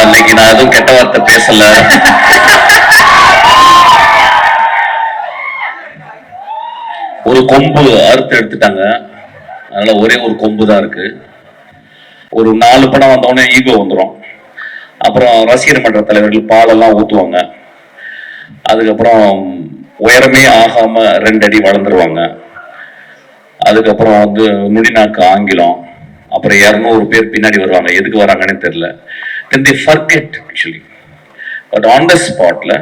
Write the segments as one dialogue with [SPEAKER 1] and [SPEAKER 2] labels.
[SPEAKER 1] இன்னைக்கு நான் எதுவும் கெட்ட வார்த்தை பேசல. ஒரு கொம்பு அறுத்து எடுத்துட்டாங்க, அதனால ஒரே ஒரு கொம்பு தான் இருக்கு. ஒரு 4 படம் வந்தோடனே ஈகோ வந்துடும். அப்புறம் ரசிகர் மன்ற தலைவர்கள் பாலெல்லாம் ஊற்றுவாங்க. அதுக்கப்புறம் உயரமே ஆகாம 2 அடி வளர்ந்துருவாங்க. அதுக்கப்புறம் வந்து நுனிநாக்கு ஆங்கிலம். அப்புறம் 200 பேர் பின்னாடி வருவாங்க, எதுக்கு வராங்கன்னு தெரியல. Then they forget actually. But on the spotல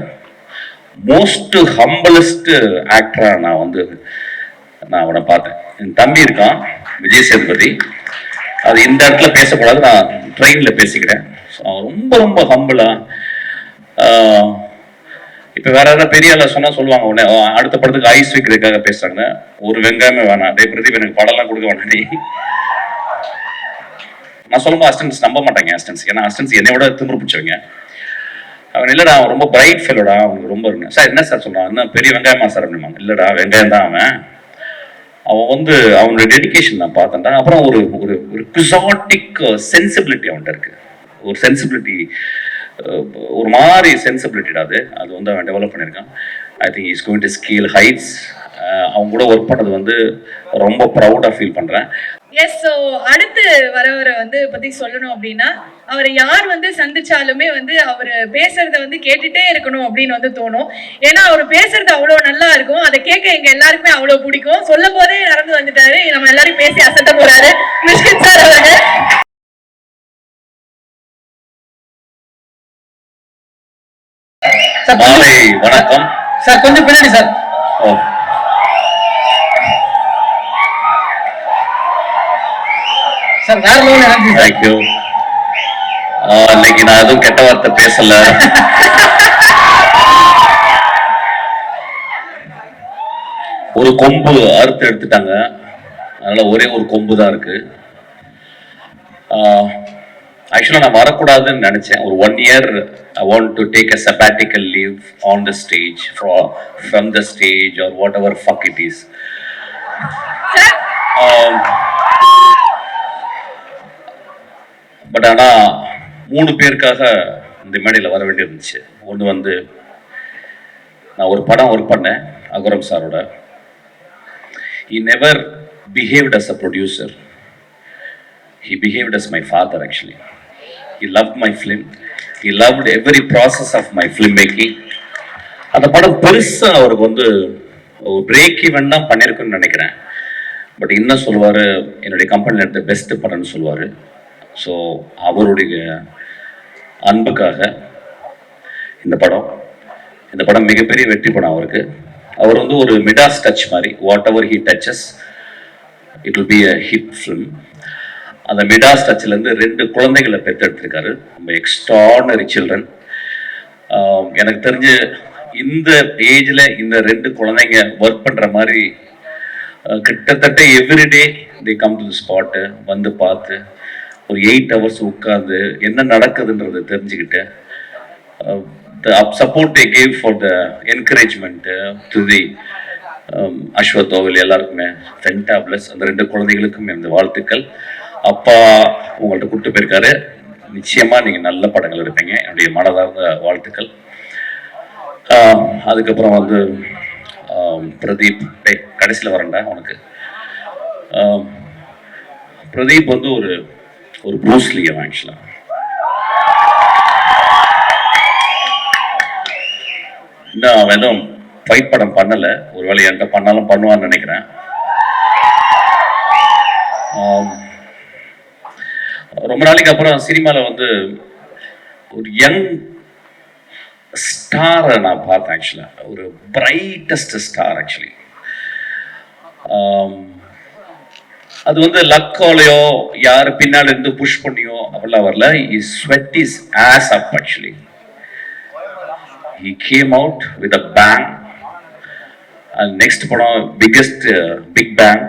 [SPEAKER 1] மோஸ்ட் ஹம்பிளஸ்ட் ஆக்டரா நான் அவனை பார்த்தேன். என் தம்பி இருக்கான் விஜய் சேதுபதி, அது இந்த இடத்துல பேசக்கூடாது, நான் ட்ரெயின்ல பேசிக்கிறேன். ரொம்ப ரொம்ப ஹம்பிளா. இப்ப வேற யாராவது பெரிய ஆள சொன்னா சொல்லுவாங்க உடனே அடுத்த படத்துக்கு ஐஸ் வைக்கிறதுக்காக பேசுறாங்க. ஒரு வெங்காயமே வேணாம், டே பிரதீப் எனக்கு படம்லாம் கொடுக்க வேணாம் நீ. நான் சொல்லும்போது அசிஸ்டன்ஸ் நம்ப மாட்டாங்க. அசிஸ்டன்ஸ் ஏன்னா அசிஸ்டன்ஸ் என்னை விட திமிரு பிடிச்சவங்க. அவன் இல்லடா அவன் ரொம்ப பிரைட் ஃபெல்லோடா, அவனுக்கு ரொம்ப இருக்கு சார். என்ன சார் சொல்றான், என்ன பெரிய வெங்காயமா சார் அப்படிமா. இல்லடா வெங்காயம் தான் அவன் வந்து அவனுடைய டெடிகேஷன் நான் பார்த்தேன்டா. அப்புறம் ஒரு ஒரு ஒரு குசாட்டிக் சென்சிபிலிட்டி அவன்கிட்ட இருக்கு. ஒரு சென்சிபிலிட்டி, ஒரு மாதிரி சென்சிபிலிட்டிடா அது வந்து அவன் டெவலப் பண்ணியிருக்கான். I think is going to scale heights. அவங்க கூட ஒர்க் பண்ணது வந்து ரொம்ப ப்ரௌடா ஃபீல் பண்றேன்.
[SPEAKER 2] எஸ். ஸோ அடுத்து வரவரை வந்து பத்தி சொல்லணும் அப்படின்னா, அவரை யார் வந்து சந்திச்சாலுமே வந்து அவர் பேசுறத வந்து கேட்டுட்டே இருக்கணும் அப்படின்னு வந்து தோணும். ஏன்னா அவர் பேசுறது அவ்வளோ நல்லா இருக்கும், அதை கேட்க எங்க எல்லாருக்குமே அவ்வளோ பிடிக்கும். சொல்லும் போதே நடந்து வந்துட்டாரு, நம்ம எல்லாரும் பேசி அசத்த போறாரு மிஷ்கின் சார் அவர்கள்.
[SPEAKER 1] மாலை வணக்கம்
[SPEAKER 3] சார். கொஞ்சம் பின்னாடி சார். சார் வேற லெவல் எனர்ஜி.
[SPEAKER 1] தேங்க்யூ. இன்னைக்கு நான் எதுவும் கெட்ட வார்த்தை பேசல. ஒரு கொம்பு அறுத்து எடுத்துட்டாங்க, அதனால ஒரே ஒரு கொம்பு தான் இருக்கு. ஆக்சுவலா நான் வரக்கூடாதுன்னு நினைச்சேன். ஒரு 1 year I want to take a sabbatical leave on the stage, from the stage or whatever fuck it is. But ஆனா 3 பேருக்காக இந்த மேடையில் வர வேண்டி இருந்துச்சு. ஒன்று வந்து நான் ஒரு படம் ஒர்க் பண்ணேன் அகரம் சாரோட. He never behaved as a producer. He behaved as my father actually. He loved my film. He loved every process of my filmmaking. அந்த படம் பெருசா அவருக்கு வந்து ஒரு பிரேக் ஈவன் தான் பண்ணியிருக்குன்னு நினைக்கிறேன். பட் இன்னும் சொல்லுவார், என்னுடைய கம்பெனியில் எடுத்த பெஸ்ட் படம்னு சொல்லுவார். ஸோ அவருடைய அன்புக்காக இந்த படம் மிகப்பெரிய வெற்றி படம் அவருக்கு. அவர் வந்து ஒரு மிடாஸ் டச் மாதிரி, whatever he touches it will be a hit film. அந்த மிடாஸ் டச்சிலேருந்து 2 குழந்தைகளை பெற்றெடுத்திருக்காரு. ரொம்ப எக்ஸ்ட்ராடனரி சில்ட்ரன். எனக்கு தெரிஞ்சு இந்த ஏஜில் இந்த 2 குழந்தைங்க ஒர்க் பண்ணுற மாதிரி கிட்டத்தட்ட everyday they come to the spot வந்து பார்த்து ஒரு 8 hours உட்காந்து என்ன நடக்குதுன்றது தெரிஞ்சுக்கிட்டு the support they gave for the encouragement to the Ashwath ஓவில் எல்லாருக்குமே ஃபென்டாபிளஸ். அந்த 2 குழந்தைகளுக்கும் இந்த வாழ்த்துக்கள். அப்பா உங்கள்கிட்ட கூப்பிட்டு போயிருக்காரு, நிச்சயமா நீங்க நல்ல படங்கள் எடுப்பீங்க, என்னுடைய மனதார்ந்த வாழ்த்துக்கள். அதுக்கப்புறம் வந்து பிரதீப், கடைசியில் வரேன்டா உனக்கு. பிரதீப் வந்து ஒரு ப்ரூஸ்லி ஆக்சுவலா. இன்னும் அவன் எதுவும் ஃபைட் படம் பண்ணல, ஒருவேளை என்கிட்ட பண்ணாலும் பண்ணுவான்னு நினைக்கிறேன். ரொம்ப நாளைக்கு அப்புறம் சினிமாவில் வந்து ஒரு யங் ஸ்டாரை நான் பார்த்தேன் ஆக்சுவலா. ஒரு பிரைட்டஸ்ட் ஸ்டார் ஆக்சுவலி. அது வந்து லக்காலையோ யார் பின்னாடி இருந்து புஷ் பண்ணியோ அப்படிலாம் வரல. His sweat his ass up actually. He came out with a bang. And next படம் பிக்கெஸ்ட் பிக் பேங்.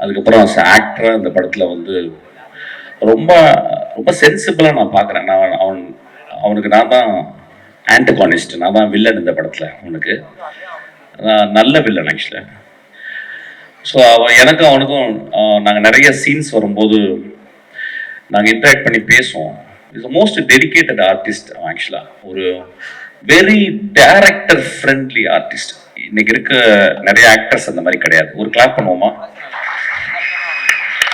[SPEAKER 1] அதுக்கப்புறம் ஆக்டரா இந்த படத்துல வந்து ரொம்ப ரொம்ப சென்சிபிளா நான் பார்க்குறேன். அவனுக்கு நான் தான் ஆன்டகானிஸ்ட், நான் தான் வில்லன் இந்த படத்துல. அவனுக்கு நல்ல வில்லன் ஆக்சுவலா. ஸோ எனக்கும் அவனுக்கும் நாங்கள் நிறைய சீன்ஸ் வரும்போது நாங்கள் இன்ட்ராக்ட் பண்ணி பேசுவோம். இஸ் மோஸ்ட் டெடிகேட்டட் ஆர்டிஸ்ட் ஆக்சுவலா. ஒரு வெரி டைரக்டர் ஃப்ரெண்ட்லி ஆர்டிஸ்ட். இன்னைக்கு இருக்க நிறைய ஆக்டர்ஸ் அந்த மாதிரி கிடையாது. ஒரு கிளாப் பண்ணுவோமா?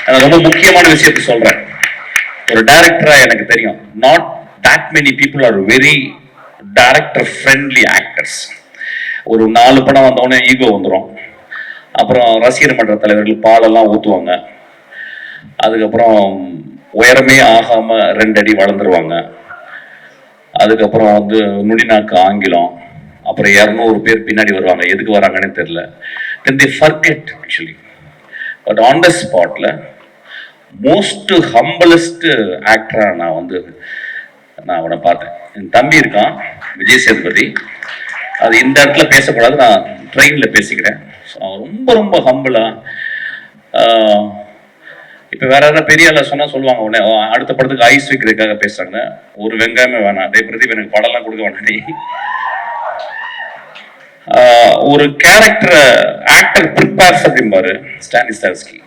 [SPEAKER 1] நான் ரொம்ப முக்கியமான விஷயத்தை சொல்றேன். ஒரு டைரக்டரா எனக்கு தெரியும், not that many people are very director friendly actors. ஒரு 4 படம் வந்தோடனே ஈகோ வந்துடும். அப்புறம் ரசிகர் மன்ற தலைவர்கள் பாலெல்லாம் ஊற்றுவாங்க. அதுக்கப்புறம் உயரமே ஆகாம 2 அடி வளர்ந்துருவாங்க. அதுக்கப்புறம் வந்து நுடிநாக்கு ஆங்கிலம். அப்புறம் 200 பேர் பின்னாடி வருவாங்க, எதுக்கு வராங்கன்னு தெரியல. தென் they forget actually. But on the ஸ்பாட்ல மோஸ்ட் ஹம்பிளஸ்ட் ஆக்டரா நான் அவனை பார்த்தேன். என் தம்பி இருக்கான் விஜய் சேதுபதி. அது இந்த இடத்துல பேசக்கூடாது, நான் ட்ரெயின்ல பேசிக்கிறேன். ரொம்ப ரொம்ப ஹம்பிளா. இப்ப வேற யாராவது பெரிய ஆள சொன்னா சொல்லுவாங்க உடனே அடுத்த படத்துக்கு ஐஸ் வைக்கிறதுக்காக பேசுறாங்க. ஒரு வெங்காயமே வேணாம், டே பிரதீப் எனக்கு படம்லாம் கொடுக்க வேணாம். நீ ஒரு கேரக்டர் ஆக்டர் ப்ரிப்பேர்ஸ் அப்படிம்பாரு ஸ்டானிஸ்லாவ்ஸ்கி.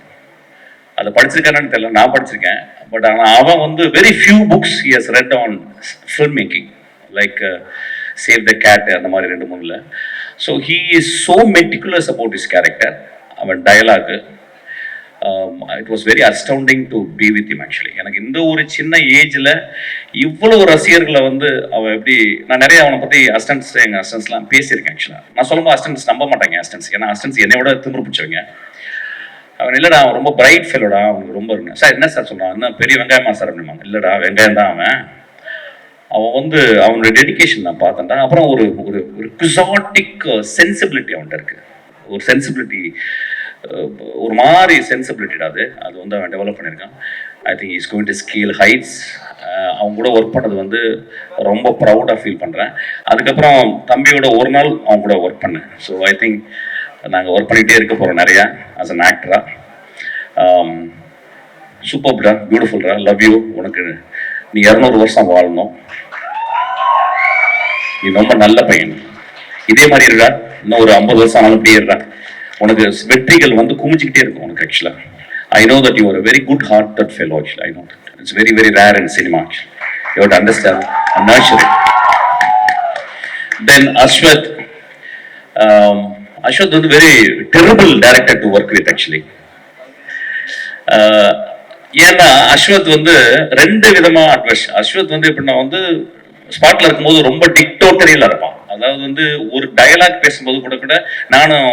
[SPEAKER 1] அதை படிச்சிருக்கானு தெரியல, நான் படிச்சிருக்கேன். பட் ஆனால் அவன் வந்து very few books he has read on film making, like save the cat அந்த மாதிரி 2-3. So he is so meticulous about his character. அவன் dialogue it was very astounding to be with him actually. எனக்கு இந்த ஒரு சின்ன ஏஜில் இவ்வளவு ரசிகர்களை வந்து அவன் எப்படி, நான் நிறைய அவனை பற்றி எங்கள் அசிஸ்டன்ஸ்லாம் பேசியிருக்கேன் ஆக்சுவலாக. நான் சொல்லும்போது அசிஸ்டன்ஸ் நம்ப மாட்டாங்க அசிஸ்டன்ஸ், ஏன்னா அசிஸ்டன்ஸ் என்னை விட திமிரு பிடிச்சவங்க. அவன் இல்லைடா அவன் ரொம்ப பிரைட் ஃபெலோடா, அவனுக்கு ரொம்ப இருக்கு. சார் என்ன சார் சொல்கிறான், என்ன பெரிய வெங்காயமா சார் அப்படிம்பாங்க. இல்லைடா வெங்காயம் தான் அவன் வந்து அவனுடைய டெடிக்கேஷன் நான் பார்த்தேன்டா. அப்புறம் ஒரு ஒரு குசாட்டிக் சென்சிபிலிட்டி அவன்கிட்ட இருக்கு. ஒரு சென்சிபிலிட்டி, ஒரு மாதிரி சென்சிபிலிட்டிடா அது வந்து அவன் டெவலப் பண்ணியிருக்கான். I think is going to scale heights. அவங்க கூட ஒர்க் பண்ணது வந்து ரொம்ப ப்ரௌடாக ஃபீல் பண்ணுறேன். அதுக்கப்புறம் தம்பியோட ஒரு நாள் அவங்க கூட ஒர்க் பண்ணேன். ஸோ ஐ திங்க் நாங்கள் ஒர்க் பண்ணிகிட்டே இருக்க போகிறோம் நிறையா ஆஸ் அன் ஆக்டரா. சூப்பர்டா, பியூட்டிஃபுல்டா, லவ் யூ. உனக்கு நீ 200 வருஷம் வாழணும். நீ ரொம்ப நல்ல பையன், இதே மாதிரி இருக்கா. இன்னும் ஒரு 50 வருஷம் ஆனாலும் இப்படியே இருக்கா. உனக்கு வெற்றிகள் வந்து குமிஞ்சிக்கிட்டே இருக்கும் உனக்கு ஆக்சுவலா. I know that you are a very good-hearted fellow actually. I know that. It's very, very rare in cinema actually. You have to understand and nurture it. Then Ashwath was a very terrible director to work with actually. ஏன்னா அஸ்வத் வந்து 2 விதமா advice. Ashwath வந்து எப்படின்னா வந்து ஸ்பாட்ல இருக்கும்போது ரொம்ப டிக்டோட்டரியலா இருப்பான். அதாவது வந்து ஒரு டயலாக் பேசும்போது கூட நானும்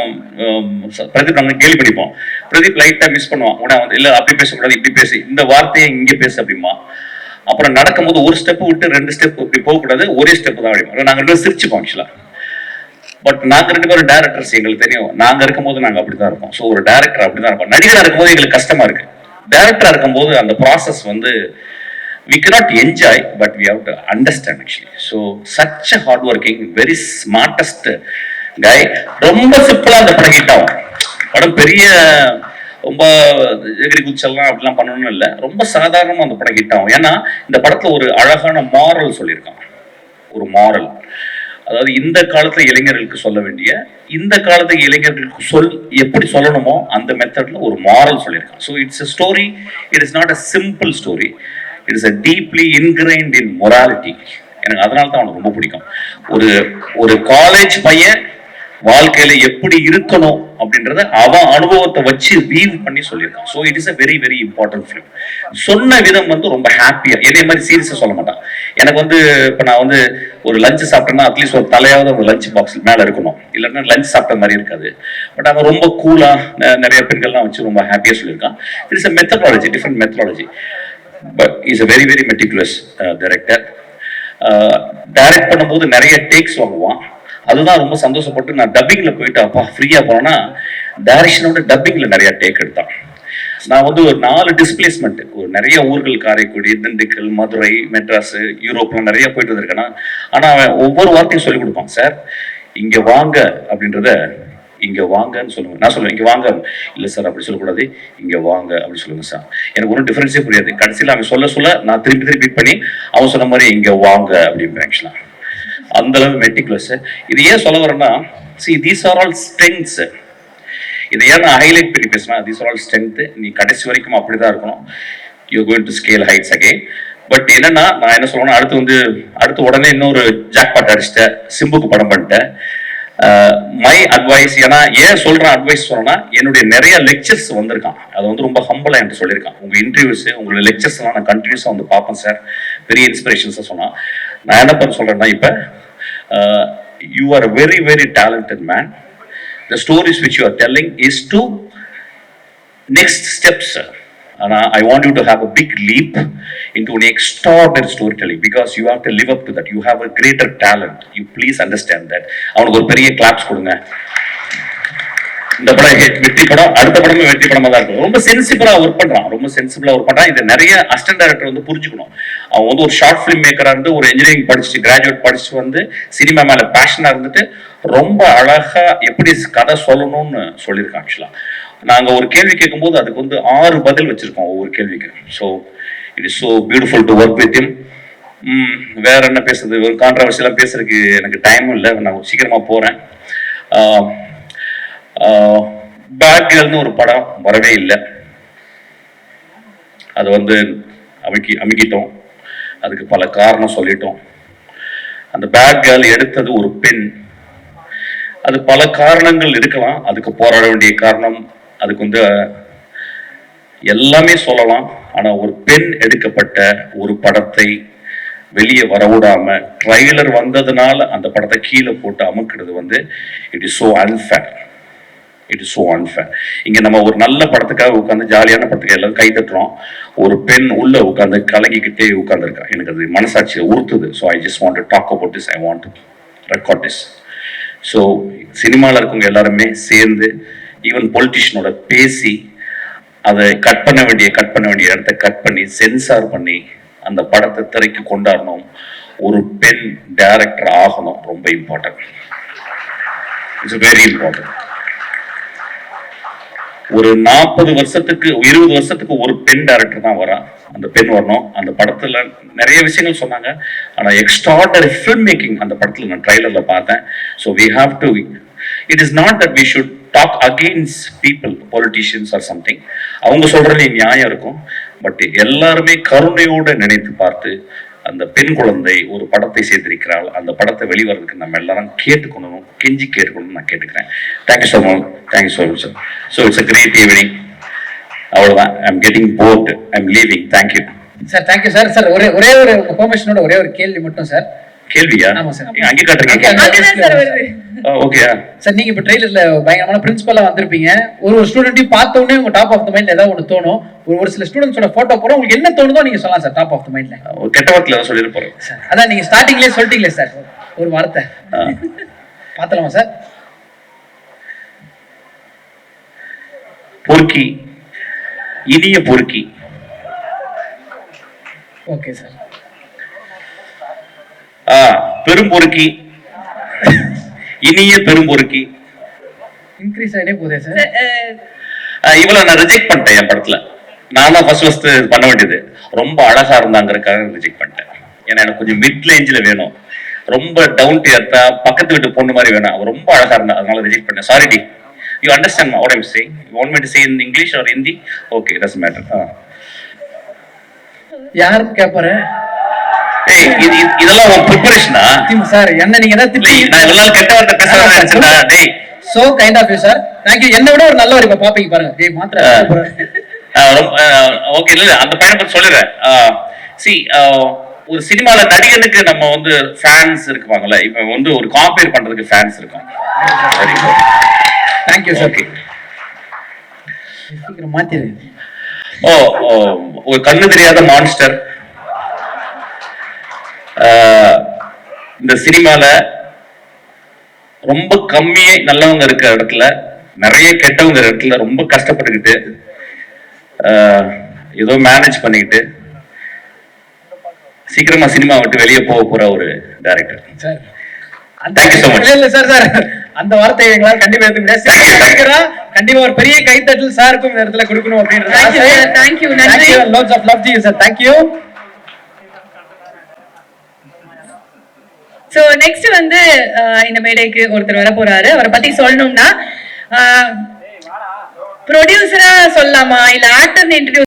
[SPEAKER 1] பிரதீப் நாங்கள் கேள்வி பண்ணிப்போம். பிரதீப் லைட்டா மிஸ் பண்ணுவான். உடனே வந்து இல்ல அப்படி பேசக்கூடாது, இப்படி பேசு, இந்த வார்த்தையை இங்கே பேசு அப்படிமா. அப்புறம் நடக்கும்போது ஒரு ஸ்டெப் விட்டு 2 ஸ்டெப் இப்படி போகக்கூடாது, ஒரே ஸ்டெப் தான் அப்படிமா. நாங்கள் 2 சிரிச்சுப்போம் ஆக்சுவலா. பட் நாங்கள் 2 பேரும் டேரக்டர்ஸ், எங்களுக்கு தெரியும் நாங்கள் இருக்கும்போது நாங்கள் அப்படிதான் இருப்போம். ஸோ ஒரு டேரக்டர் அப்படிதான் இருப்போம். நடிகராக இருக்கும்போது எங்களுக்கு கஷ்டமா இருக்கு. டேரக்டரா இருக்கும்போது அந்த ப்ராசஸ் வந்து we cannot enjoy, but we have to understand actually. So such a hard working, very smartest guy. ரொம்ப சிம்பிளா அந்த படம் ஹிட் ஆகும். படம் பெரிய ரொம்ப எகிரி குச்செல்லாம் அப்படிலாம் பண்ணணும்னு இல்லை, ரொம்ப சாதாரணமா அந்த படம் ஹிட் ஆகும். ஏன்னா இந்த படத்துல ஒரு அழகான மாரல் சொல்லியிருக்கான். ஒரு மாரல், அதாவது இந்த காலத்துல இளைஞர்களுக்கு சொல்ல வேண்டிய, இந்த காலத்து இளைஞர்களுக்கு எப்படி சொல்லணுமோ அந்த மெத்தட்ல ஒரு மாரல் சொல்லியிருக்கான். So it's a story, it is not a simple story. It is a deeply ingrained in morality. எனக்கு அதனால தான் அவனுக்கு ரொம்ப பிடிக்கும். ஒரு காலேஜ் பையன் வாழ்க்கையில எப்படி இருக்கணும் அப்படின்றத அவன் அனுபவத்தை வச்சு வீவ் பண்ணி சொல்லியிருக்கான். So it is a very very important film. சொன்ன விதம் வந்து ரொம்ப ஹாப்பியா, இதே மாதிரி சீரியஸா சொல்ல மாட்டான். எனக்கு வந்து இப்போ நான் வந்து ஒரு லஞ்ச் சாப்பிட்டேன்னா அட்லீஸ்ட் ஒரு தலையாவது ஒரு லஞ்ச் பாக்ஸ் மேல இருக்கணும், இல்லைன்னா லஞ்ச் சாப்பிட்ட மாதிரி இருக்காது. பட் அவன் ரொம்ப கூலா நிறைய பெண்கள்லாம் வச்சு ரொம்ப ஹாப்பியா சொல்லியிருக்கான். It is a methodology, different methodology. But he's a very very meticulous director. Direct பண்ணும்போது நிறைய டேக்ஸ் வாங்குவான். அதுதான் ரொம்ப சந்தோஷப்பட்டு நான் டப்பிங்ல போயிட்டு அப்பா ஃப்ரீயா போனேன்னா டைரக்ஷனோட டப்பிங்ல நிறைய டேக் எடுத்தான். நான் வந்து ஒரு 4 டிஸ்பிளேஸ்மெண்ட், ஒரு நிறைய ஊர்கள், காரைக்குடி, திண்டுக்கல், மதுரை, மெட்ராஸ், யூரோப்லாம் நிறைய போயிட்டு வந்திருக்கேன். ஆனா அவன் ஒவ்வொரு வார்த்தையும் சொல்லிக் கொடுப்பான். சார் இங்க வாங்க அப்படின்றத இங்க வாங்கன்னு சொல்லுங்க. நான் சொல்லுவேன் இங்க வாங்க, இல்ல சார் அப்படி சொல்லக்கூடாது, இங்க வாங்க அப்படி சொல்லுங்க சார். எனக்கு ஒன்றும் டிஃபரன்ஸே புரியாது. கடைசியில் அவன் சொல்ல நான் திருப்பி பண்ணி அவன் சொன்ன மாதிரி இங்க வாங்க அப்படின்னு ஆக்சுவலா அந்த அளவு மெட்டிகுலஸ். இது ஏன் சொல்ல வரேன்னா, see these are all strengths. இதை ஏன் நான் ஹைலைட் பண்ணி பேசினா, these are all strength. நீ கடைசி வரைக்கும் அப்படிதான் இருக்கணும். You're going to scale heights again. But என்னன்னா நான் என்ன சொல்றேன்னா அடுத்து உடனே இன்னொரு ஜாக்பாட் அடிச்சிட்டேன், சிம்புக்கு படம் பண்ணிட்டேன். மை அட்வைஸ், ஏன்னா ஏன் சொல்றேன் அட்வைஸ் சொல்றேன்னா, என்னுடைய நிறைய லெக்சர்ஸ் வந்திருக்கான், அது வந்து ரொம்ப ஹம்பிளா என்று சொல்லியிருக்கான். உங்க இன்டர்வியூஸ், உங்களுடைய லெக்சர்ஸ் எல்லாம் நான் கண்டினியூஸா வந்து பார்ப்பேன் சார், பெரிய இன்ஸ்பிரேஷன்ஸா சொன்னா. நான் என்ன பண்ண சொல்றேன்னா, இப்ப you are a very very talented man. The stories which you are telling is to next steps, sir. I want you to have a big leap into an extraordinary storytelling, because you have to live up to that. You have a greater talent. You please understand that. அவனுக்கு ஒரு பெரிய claps கொடுங்க. இந்த படம் வெற்றி படம், அடுத்த படமும் வெற்றி படமா தான் இருக்கும். ரொம்ப சென்சிபிளா ஒர்க் பண்றான். இது நிறைய அசிஸ்டன்ட் டைரக்டர் வந்து புரிஞ்சுக்கணும். அவன் வந்து ஒரு ஷார்ட் பிலிம் மேக்கரா இருந்து, ஒரு இன்ஜினியரிங் படிச்சுட்டு, கிராஜுவேட் படிச்சுட்டு வந்து சினிமா மேல பேஷனா இருந்துட்டு ரொம்ப அழகா எப்படி கதை சொல்லணும்னு சொல்லியிருக்கான். ஆக்சுவலா நாங்க ஒரு கேள்வி கேட்கும்போது அதுக்கு வந்து 6 பதில் வச்சிருக்கோம் ஒவ்வொரு கேள்விக்கு. So it is so beautiful to work with him. வேற என்ன பேசுறது, ஒரு கான்ட்ரவர்சியெல்லாம் பேசுறதுக்கு எனக்கு டைமும் இல்லை, நான் சீக்கிரமா போறேன். பேட் கேர்ள்னு ஒரு படம் வரவே இல்லை, அது வந்து அமுக்கிட்டோம். அதுக்கு பல காரணம் சொல்லிட்டோம். அந்த பேட் கேர்ள் எடுத்தது ஒரு பெண். அது பல காரணங்கள் இருக்கலாம், அதுக்கு போராட வேண்டிய காரணம், அதுக்கு வந்து எல்லாமே சொல்லலாம். ஆனா ஒரு பெண் எடுக்கப்பட்ட ஒரு படத்தை வெளியே வரவிடாம ட்ரைலர் வந்ததுனால அந்த படத்தை கீழே போட்டு அமுக்கிறது வந்து இட் இஸ் ஸோ அன்ஃபேர். இங்க நம்ம ஒரு நல்ல படத்துக்காக உட்காந்து, ஜாலியான படத்துக்கு எல்லாரும் கை தட்டுறோம், ஒரு பெண் உள்ள உட்காந்து கலங்கிக்கிட்டே உட்காந்துருக்கா. எனக்கு அது மனசாட்சியை உறுத்துது. So I just want to talk about this, I want to record this. So சினிமாவில் இருக்கவங்க எல்லாருமே சேர்ந்து, ஈவன் பொலிட்டிஷியனோட பேசி, அதை கட் பண்ண வேண்டிய இடத்த கட் பண்ணி, சென்சார் பண்ணி அந்த படத்தை திரைக்கு கொண்டாடணும். ஒரு பெண் டைரக்டர் ஆகணும், ரொம்ப இம்பார்ட்டன்ட். It's very important. ஒரு 40 வருஷத்துக்கு 20 வருஷத்துக்கு ஒரு பெண் டைரக்டர் தான் வரா. அந்த பெண் வரணும். அந்த படத்துல நிறைய விஷயங்கள் சொன்னாங்க, ஆனா எக்ஸ்ட்ராடனரி ஃபில்ம் மேக்கிங் அந்த படத்துல நான் ட்ரைலர்ல பார்த்தேன். So we have to, it is not that we should talk against people, politicians or something. அவங்க சொல்றதுல நியாயம் இருக்கும். பட் எல்லாருமே கருணையோடு நினைத்து பார்த்து, அந்த பெண் குழந்தை ஒரு படத்தை செய்திருக்கிறாள், அந்த படத்தை வெளிவரதுக்கு நம்ம எல்லாரும் கேட்டுக்கணும், கெஞ்சி கேட்டுக்கணும்னு நான் கேட்டுக்கிறேன். Thank you so much, thank you so much sir. So it's a great evening. அவ்வளோதான். I'm getting bored, I'm leaving. Thank you
[SPEAKER 3] sir. Thank you sir. Sir ஒரே ஒரு பெர்மிஷனோட ஒரே ஒரு கேள்வி மட்டும் சார்.
[SPEAKER 1] கேள்வியா?
[SPEAKER 3] ஆமா சார்.
[SPEAKER 1] அங்கே காட்டுறீங்க. ஓகே
[SPEAKER 3] சார், நீங்க இப்ப ட்ரெய்லர்ல பயங்கரமான பிரின்சிபலா வந்திருப்பீங்க. ஒரு ஸ்டூடெண்ட்டையும் பார்த்த உடனே உங்க டாப் ஆஃப் த மைண்ட்ல ஏதாவது ஒன்று தோணும். ஒரு சில ஸ்டூடெண்ட்ஸோட போட்டோ போறோம், உங்களுக்கு என்ன தோணுதோ நீங்க சொல்லலாம் சார். டாப் ஆஃப் த மைண்ட்ல
[SPEAKER 1] கெட்ட வார்த்தையில சொல்லிட்டு போறேன்
[SPEAKER 3] சார். அதான் நீங்க ஸ்டார்டிங்லயே சொல்லிட்டீங்களே சார் ஒரு வார்த்தை, பார்த்தலாமா சார்?
[SPEAKER 1] பொறுக்கி, இனிய பொறுக்கி.
[SPEAKER 3] Okay sir.
[SPEAKER 1] பெரும்பொறுக்கி, இனிய பெரும்பொறுக்கி.
[SPEAKER 3] இன்க்ரீஸ் ஆகிட்டே போதே சார்.
[SPEAKER 1] இவ்வளவு நான் ரிஜெக்ட் பண்ணிட்டேன் என் படத்துல. நான் தான் ஃபர்ஸ்ட் பண்ண வேண்டியது. ரொம்ப அழகா இருந்தாங்கிறதுக்காக ரிஜெக்ட் பண்ணிட்டேன். ஏன்னா எனக்கு கொஞ்சம் மிட் ரேஞ்சில் வேணும், ரொம்ப டவுன் டு எர்த்தா, பக்கத்து வீட்டு பொண்ணு மாதிரி வேணும். அவ ரொம்ப அழகா இருந்தா, அதனால ரிஜெக்ட் பண்ணேன். சாரி டி. You understand what I'm saying? You want me to say in English or Hindi? Okay, it doesn't matter.
[SPEAKER 3] யாரும் கேட்பாரு?
[SPEAKER 1] இதெல்லாம் உன் ப்ரிப்பரேஷனா
[SPEAKER 3] சார்? என்ன நீங்க தான் திட்டி
[SPEAKER 1] நான் இவ்வளவு கெட்ட வார்த்தை பேசுறேன். டேய்,
[SPEAKER 3] so kind of you sir. Thank you. என்ன விட ஒரு நல்ல ஒரு இப்ப பாப்பீங்க பாருங்க. டேய் மாத்ரா.
[SPEAKER 1] ஓகே, இல்ல அந்த பையனை பத்தி சொல்லிடுறேன். சி, ஒரு சினிமால நடிகனுக்கு நம்ம வந்து ஃபேன்ஸ் இருக்குவாங்கல்ல, இப்ப வந்து ஒரு காம்பேர் பண்றதுக்கு ஃபேன்ஸ் இருக்கும்.
[SPEAKER 3] Thank you sir.
[SPEAKER 1] ஓகே,
[SPEAKER 3] சீக்கிரம் மாத்திரு.
[SPEAKER 1] ஒரு கண்ணு தெரியாத மான்ஸ்டர். இந்த சினிமால ரொம்ப கம்மியே நல்லவங்க இருக்கிற இடத்துல, நிறைய கெட்டவங்க இடத்துல ரொம்ப கஷ்டப்பட்டுக்கிட்டு ஏதோ மேனேஜ் பண்ணிக்கிட்டு சீக்கிரமா சினிமா விட்டு வெளியே போற ஒரு director
[SPEAKER 3] sir.
[SPEAKER 1] Thank you so much.
[SPEAKER 3] இல்ல சார், அந்த வார்த்தையை எங்களால கண்டிப்பா எடுக்க முடியாது. கண்டிப்பா ஒரு பெரிய கைத்தட்டல் சாருக்கும் இந்த இடத்துல கொடுக்கணும் அப்படின்றது.
[SPEAKER 2] தேங்க்யூ. நன்றி.
[SPEAKER 3] Lots of love to you sir. Thank you.
[SPEAKER 2] So next வந்து இந்த மேடைக்கு ஒருத்தர் வர போறாரு. அவரை பத்தி சொல்லணும்னா, ப்ரொடியூசரா சொல்லலாமா இல்ல ஆக்டர் இன்ட்ரோடியூஸ்